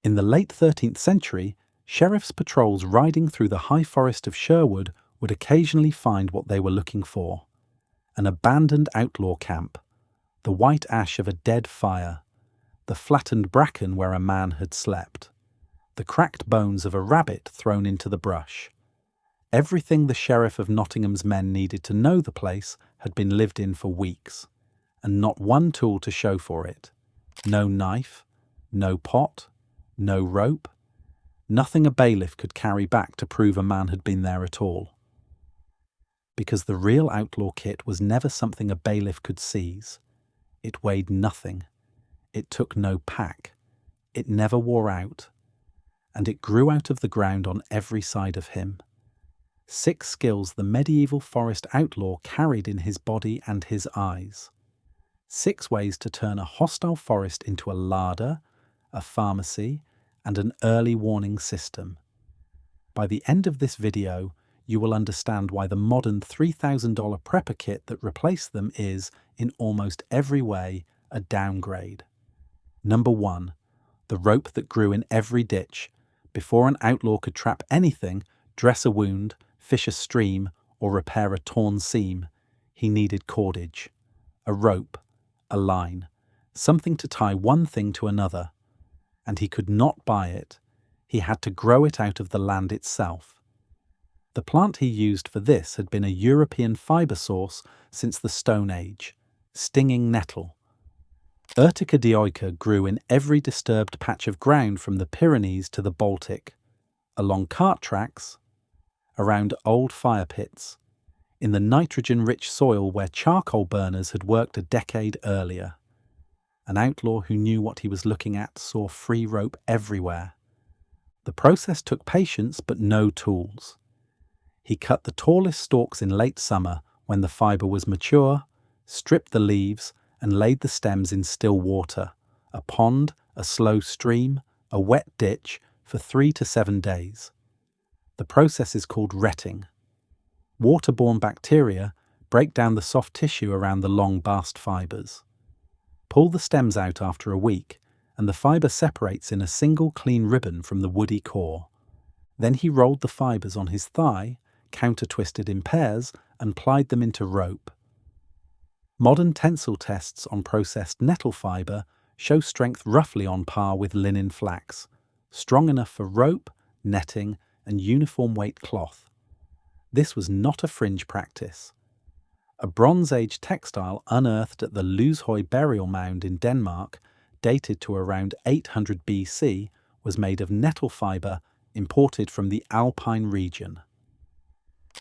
In the late 13th century, sheriff's patrols riding through the High Forest of Sherwood would occasionally find what they were looking for: an abandoned outlaw camp, the white ash of a dead fire, the flattened bracken where a man had slept, the cracked bones of a rabbit thrown into the brush. Everything the Sheriff of Nottingham's men needed to know the place had been lived in for weeks, and not one tool to show for it. No knife, no pot, no rope, nothing a bailiff could carry back to prove a man had been there at all. Because the real outlaw kit was never something a bailiff could seize. It weighed nothing. It took no pack. It never wore out. And it grew out of the ground on every side of him. 6 skills the medieval forest outlaw carried in his body and his eyes. 6 ways to turn a hostile forest into a larder, a pharmacy, and an early warning system. By the end of this video, you will understand why the modern $3,000 prepper kit that replaced them is, in almost every way, a downgrade. Number 1. The rope that grew in every ditch. Before an outlaw could trap anything, dress a wound, fish a stream, or repair a torn seam, he needed cordage. A rope, a line, something to tie one thing to another. And he could not buy it. He had to grow it out of the land itself. The plant he used for this had been a European fibre source since the Stone Age: stinging nettle. Urtica dioica grew in every disturbed patch of ground from the Pyrenees to the Baltic, along cart tracks, around old fire pits, in the nitrogen-rich soil where charcoal burners had worked a decade earlier. An outlaw who knew what he was looking at saw free rope everywhere. The process took patience but no tools. He cut the tallest stalks in late summer when the fibre was mature, stripped the leaves, and laid the stems in still water, a pond, a slow stream, a wet ditch, for 3 to 7 days. The process is called retting. Waterborne bacteria break down the soft tissue around the long bast fibres. Pull the stems out after a week, and the fibre separates in a single clean ribbon from the woody core. Then he rolled the fibres on his thigh, counter-twisted in pairs, and plied them into rope. Modern tensile tests on processed nettle fibre show strength roughly on par with linen flax, strong enough for rope, netting, and uniform weight cloth. This was not a fringe practice. A Bronze Age textile unearthed at the Looshøj burial mound in Denmark, dated to around 800 BC, was made of nettle fibre imported from the Alpine region.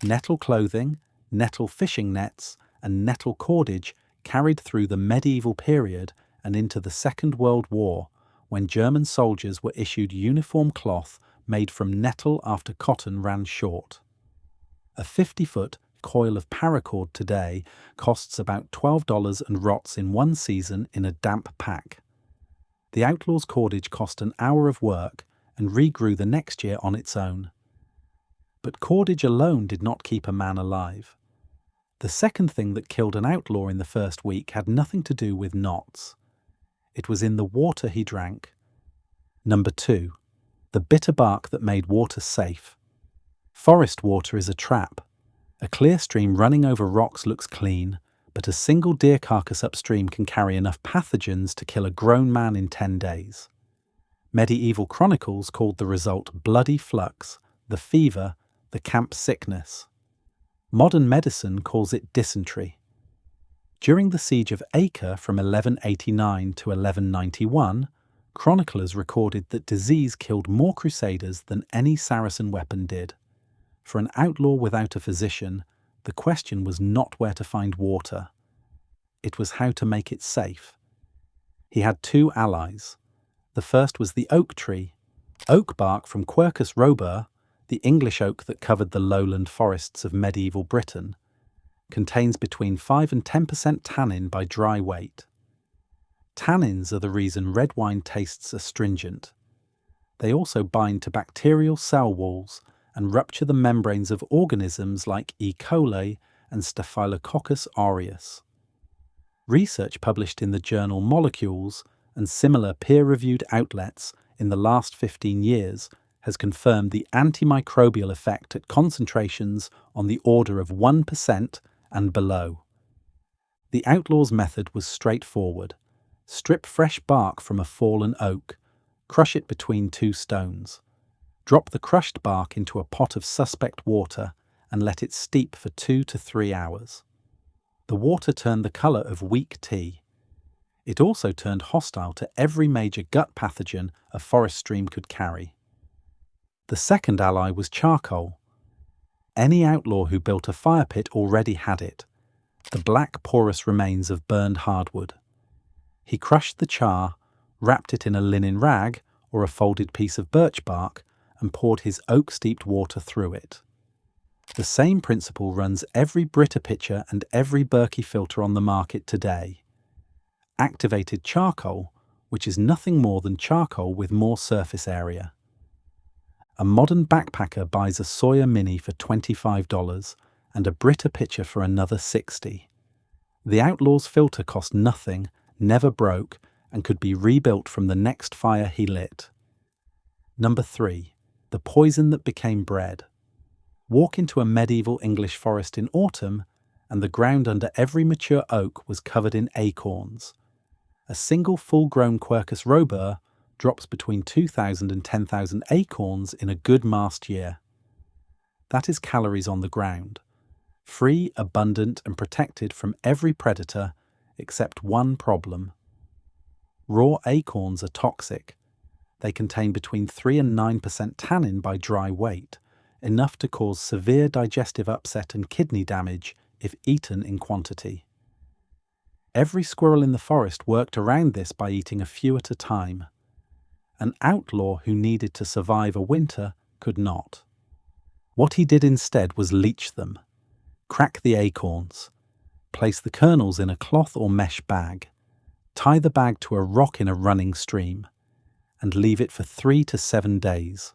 Nettle clothing, nettle fishing nets, and nettle cordage carried through the medieval period and into the Second World War, when German soldiers were issued uniform cloth made from nettle after cotton ran short. A 50-foot coil of paracord today costs about $12 and rots in one season in a damp pack. The outlaw's cordage cost an hour of work and regrew the next year on its own. But cordage alone did not keep a man alive. The second thing that killed an outlaw in the first week had nothing to do with knots. It was in the water he drank. Number 2. The bitter bark that made water safe. Forest water is a trap. A clear stream running over rocks looks clean, but a single deer carcass upstream can carry enough pathogens to kill a grown man in 10 days. Medieval chronicles called the result bloody flux, the fever, the camp sickness. Modern medicine calls it dysentery. During the siege of Acre from 1189 to 1191, chroniclers recorded that disease killed more crusaders than any Saracen weapon did. For an outlaw without a physician, the question was not where to find water. It was how to make it safe. He had 2 allies. The first was the oak tree. Oak bark from Quercus robur, the English oak that covered the lowland forests of medieval Britain, contains between 5 and 10% tannin by dry weight. Tannins are the reason red wine tastes astringent. They also bind to bacterial cell walls and rupture the membranes of organisms like E. coli and Staphylococcus aureus. Research published in the journal Molecules and similar peer-reviewed outlets in the last 15 years has confirmed the antimicrobial effect at concentrations on the order of 1% and below. The Outlaw's method was straightforward. Strip fresh bark from a fallen oak, crush it between two stones. Drop the crushed bark into a pot of suspect water and let it steep for 2 to 3 hours. The water turned the colour of weak tea. It also turned hostile to every major gut pathogen a forest stream could carry. The second ally was charcoal. Any outlaw who built a fire pit already had it, the black porous remains of burned hardwood. He crushed the char, wrapped it in a linen rag or a folded piece of birch bark, and poured his oak-steeped water through it. The same principle runs every Brita pitcher and every Berkey filter on the market today. Activated charcoal, which is nothing more than charcoal with more surface area. A modern backpacker buys a Sawyer Mini for $25 and a Brita pitcher for another $60. The Outlaw's filter cost nothing, never broke, and could be rebuilt from the next fire he lit. Number 3. The poison that became bread. Walk into a medieval English forest in autumn, and the ground under every mature oak was covered in acorns. A single full-grown Quercus robur drops between 2,000 and 10,000 acorns in a good mast year. That is calories on the ground, free, abundant, and protected from every predator except one problem. Raw acorns are toxic. They contain between 3 and 9% tannin by dry weight, enough to cause severe digestive upset and kidney damage if eaten in quantity. Every squirrel in the forest worked around this by eating a few at a time. An outlaw who needed to survive a winter could not. What he did instead was leach them, crack the acorns, place the kernels in a cloth or mesh bag, tie the bag to a rock in a running stream, and leave it for 3 to 7 days.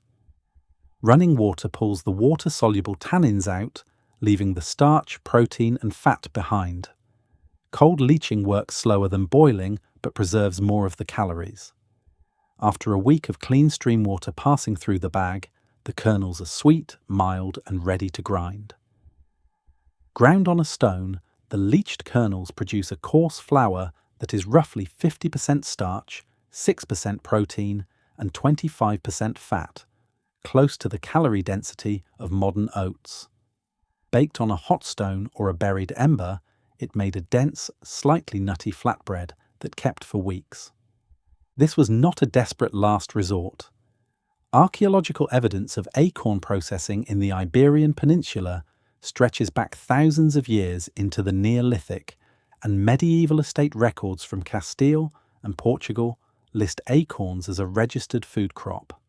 Running water pulls the water-soluble tannins out, leaving the starch, protein, and fat behind. Cold leaching works slower than boiling, but preserves more of the calories. After a week of clean stream water passing through the bag, the kernels are sweet, mild, and ready to grind. Ground on a stone, the leached kernels produce a coarse flour that is roughly 50% starch, 6% protein, and 25% fat, close to the calorie density of modern oats. Baked on a hot stone or a buried ember, it made a dense, slightly nutty flatbread that kept for weeks. This was not a desperate last resort. Archaeological evidence of acorn processing in the Iberian Peninsula stretches back thousands of years into the Neolithic, and medieval estate records from Castile and Portugal list acorns as a registered food crop.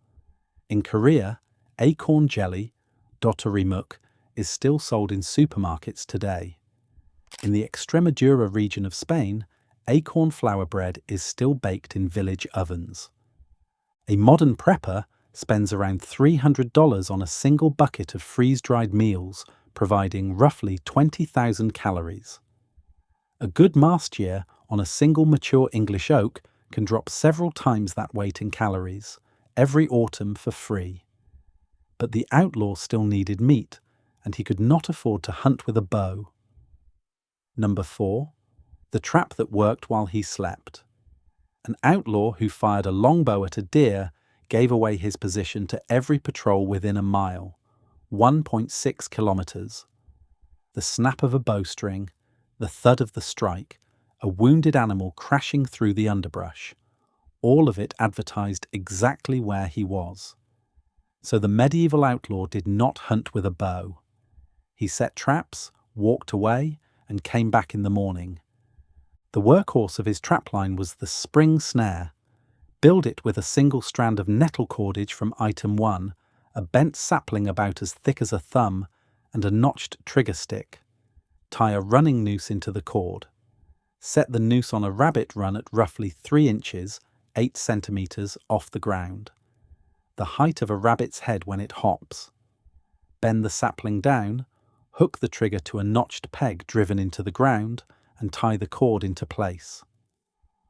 In Korea, acorn jelly, dotorimuk, is still sold in supermarkets today. In the Extremadura region of Spain, acorn flour bread is still baked in village ovens. A modern prepper spends around $300 on a single bucket of freeze-dried meals, providing roughly 20,000 calories. A good mast year on a single mature English oak can drop several times that weight in calories, every autumn for free. But the outlaw still needed meat, and he could not afford to hunt with a bow. Number 4. The trap that worked while he slept. An outlaw who fired a longbow at a deer gave away his position to every patrol within a mile, 1.6 kilometers. The snap of a bowstring, the thud of the strike, a wounded animal crashing through the underbrush, all of it advertised exactly where he was. So the medieval outlaw did not hunt with a bow. He set traps, walked away, and came back in the morning. The workhorse of his trapline was the spring snare. Build it with a single strand of nettle cordage from item 1, a bent sapling about as thick as a thumb, and a notched trigger stick. Tie a running noose into the cord. Set the noose on a rabbit run at roughly 3 inches, 8 centimeters off the ground, the height of a rabbit's head when it hops. Bend the sapling down, hook the trigger to a notched peg driven into the ground, and tie the cord into place.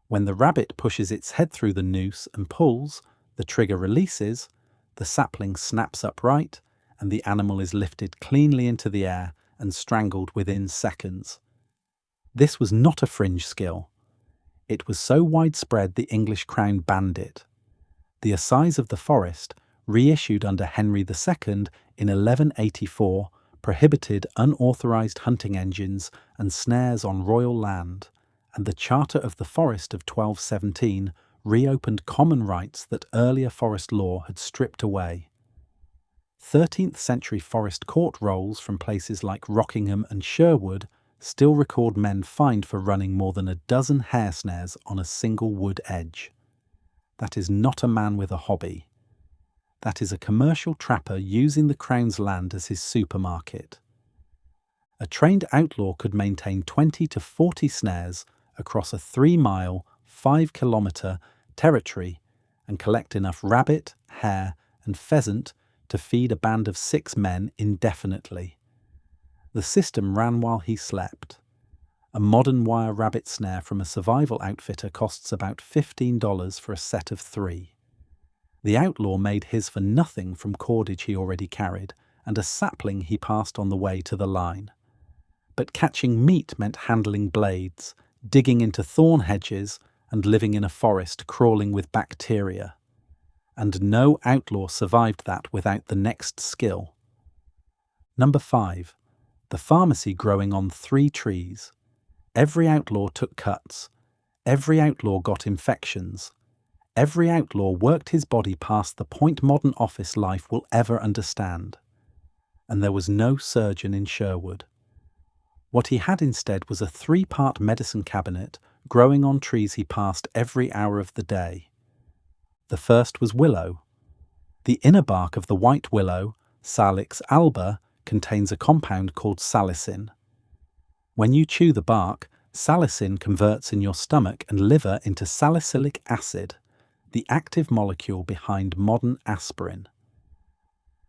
When the rabbit pushes its head through the noose and pulls, The trigger releases, the sapling snaps upright, and the animal is lifted cleanly into the air and strangled within seconds. This was not a fringe skill. It was so widespread the English crown banned it. The Assize of the Forest, reissued under Henry II in 1184, prohibited unauthorised hunting engines and snares on royal land, and the Charter of the Forest of 1217 reopened common rights that earlier forest law had stripped away. 13th century forest court rolls from places like Rockingham and Sherwood still record men fined for running more than a dozen hare snares on a single wood edge. That is not a man with a hobby. That is a commercial trapper using the Crown's land as his supermarket. A trained outlaw could maintain 20 to 40 snares across a 3-mile, 5-kilometre territory and collect enough rabbit, hare and pheasant to feed a band of 6 men indefinitely. The system ran while he slept. A modern wire rabbit snare from a survival outfitter costs about $15 for a set of 3. The outlaw made his for nothing from cordage he already carried and a sapling he passed on the way to the line. But catching meat meant handling blades, digging into thorn hedges, and living in a forest crawling with bacteria. And no outlaw survived that without the next skill. Number 5. The pharmacy growing on 3 trees. Every outlaw took cuts. Every outlaw got infections. Every outlaw worked his body past the point modern office life will ever understand. And there was no surgeon in Sherwood. What he had instead was a 3-part medicine cabinet growing on trees he passed every hour of the day. The first was willow. The inner bark of the white willow, Salix alba, contains a compound called salicin. When you chew the bark, salicin converts in your stomach and liver into salicylic acid, the active molecule behind modern aspirin.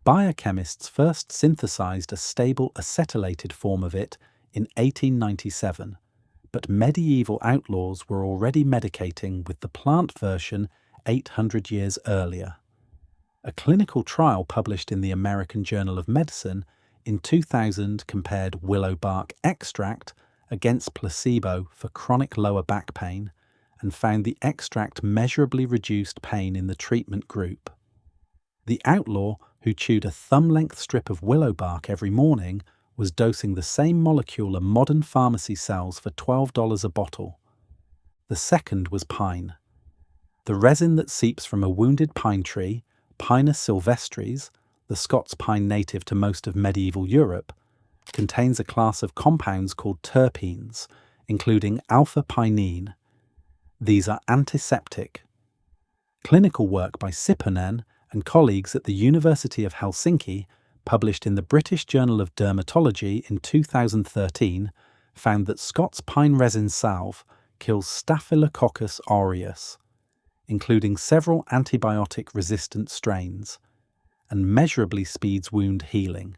Biochemists first synthesized a stable acetylated form of it in 1897, but medieval outlaws were already medicating with the plant version 800 years earlier. A clinical trial published in the American Journal of Medicine in 2000 compared willow bark extract against placebo for chronic lower back pain and found the extract measurably reduced pain in the treatment group. The outlaw, who chewed a thumb-length strip of willow bark every morning, was dosing the same molecule a modern pharmacy sells for $12 a bottle. The second was pine. The resin that seeps from a wounded pine tree, Pinus sylvestris, the Scots pine native to most of medieval Europe, contains a class of compounds called terpenes, including alpha-pinene. These are antiseptic. Clinical work by Siponen and colleagues at the University of Helsinki, published in the British Journal of Dermatology in 2013, found that Scots pine resin salve kills Staphylococcus aureus, including several antibiotic-resistant strains, and measurably speeds wound healing.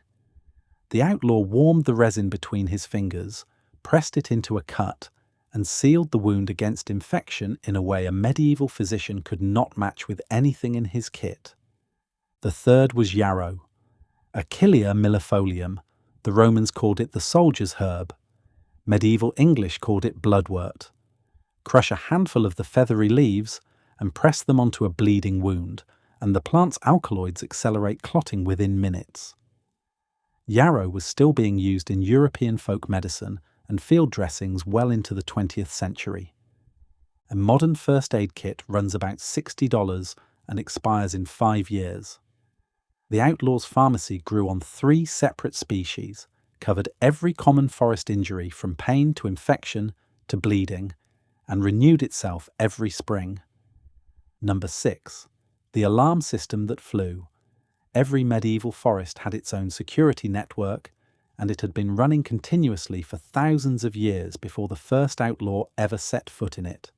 The outlaw warmed the resin between his fingers, pressed it into a cut, and sealed the wound against infection in a way a medieval physician could not match with anything in his kit. The third was yarrow. Achillea millefolium. The Romans called it the soldier's herb. Medieval English called it bloodwort. Crush a handful of the feathery leaves and press them onto a bleeding wound, and the plant's alkaloids accelerate clotting within minutes. Yarrow was still being used in European folk medicine and field dressings well into the 20th century. A modern first aid kit runs about $60 and expires in 5 years. The outlaw's pharmacy grew on 3 separate species, covered every common forest injury from pain to infection to bleeding, and renewed itself every spring. Number 6. The alarm system that flew. Every medieval forest had its own security network, and it had been running continuously for thousands of years before the first outlaw ever set foot in it.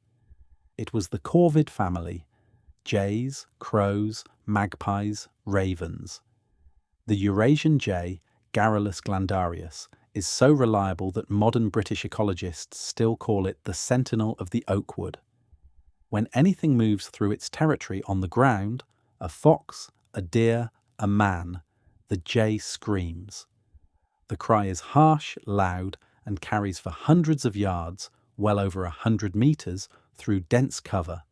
It was the corvid family: jays, crows, magpies, ravens. The Eurasian jay, Garrulus glandarius, is so reliable that modern British ecologists still call it the sentinel of the oak wood. When anything moves through its territory on the ground, a fox, a deer, a man, the jay screams. The cry is harsh, loud, and carries for hundreds of yards, well over 100 meters, through dense cover.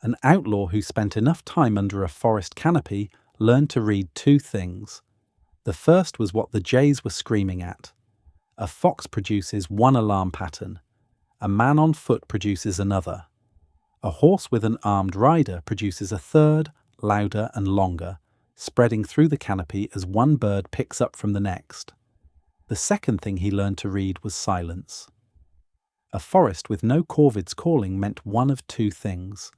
An outlaw who spent enough time under a forest canopy learned to read two things. The first was what the jays were screaming at. A fox produces one alarm pattern. A man on foot produces another. A horse with an armed rider produces a third, louder and longer, spreading through the canopy as one bird picks up from the next. The second thing he learned to read was silence. A forest with no corvids calling meant one of two things.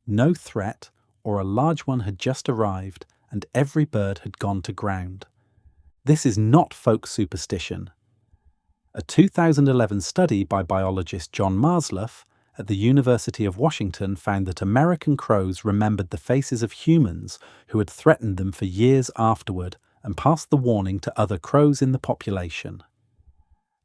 No threat, or a large one had just arrived and every bird had gone to ground. This is not folk superstition. A 2011 study by biologist John Marsluff at the University of Washington found that American crows remembered the faces of humans who had threatened them for years afterward and passed the warning to other crows in the population.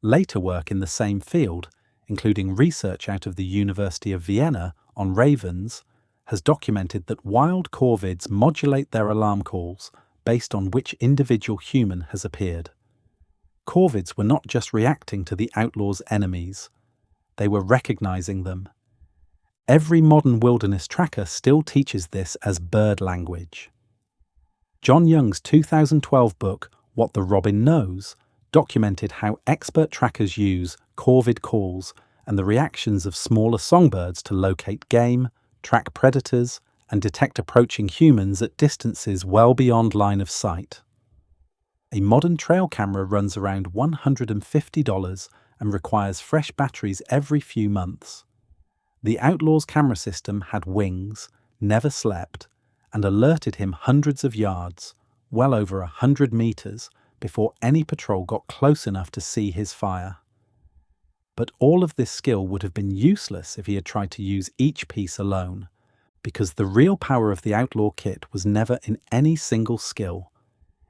Later work in the same field, including research out of the University of Vienna on ravens, has documented that wild corvids modulate their alarm calls based on which individual human has appeared. Corvids were not just reacting to the outlaw's enemies, they were recognizing them. Every modern wilderness tracker still teaches this as bird language. John Young's 2012 book, What the Robin Knows, documented how expert trackers use corvid calls and the reactions of smaller songbirds to locate game, track predators, and detect approaching humans at distances well beyond line of sight. A modern trail camera runs around $150 and requires fresh batteries every few months. The outlaw's camera system had wings, never slept, and alerted him hundreds of yards, well over 100 meters, before any patrol got close enough to see his fire. But all of this skill would have been useless if he had tried to use each piece alone, because the real power of the outlaw kit was never in any single skill.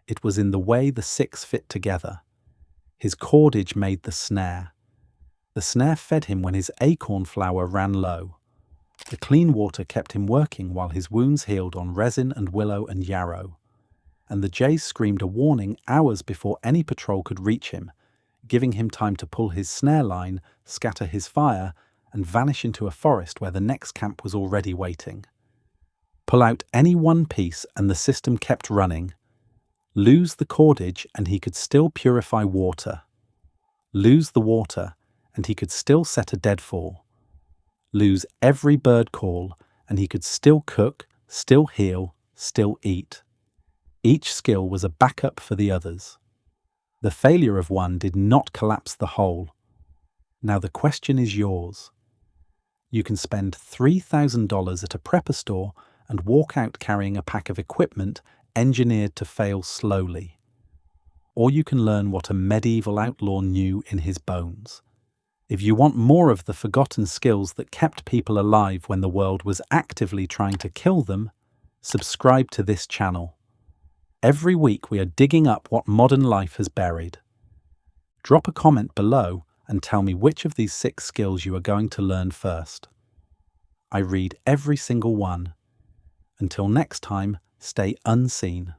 It was in the way the six fit together. His cordage made the snare. The snare fed him when his acorn flour ran low. The clean water kept him working while his wounds healed on resin and willow and yarrow. And the jays screamed a warning hours before any patrol could reach him, giving him time to pull his snare line, scatter his fire, and vanish into a forest where the next camp was already waiting. Pull out any one piece and the system kept running. Lose the cordage and he could still purify water. Lose the water and he could still set a deadfall. Lose every bird call and he could still cook, still heal, still eat. Each skill was a backup for the others. The failure of one did not collapse the whole. Now the question is yours. You can spend $3,000 at a prepper store and walk out carrying a pack of equipment engineered to fail slowly. Or you can learn what a medieval outlaw knew in his bones. If you want more of the forgotten skills that kept people alive when the world was actively trying to kill them, subscribe to this channel. Every week we are digging up what modern life has buried. Drop a comment below and tell me which of these 6 skills you are going to learn first. I read every single one. Until next time, stay unseen.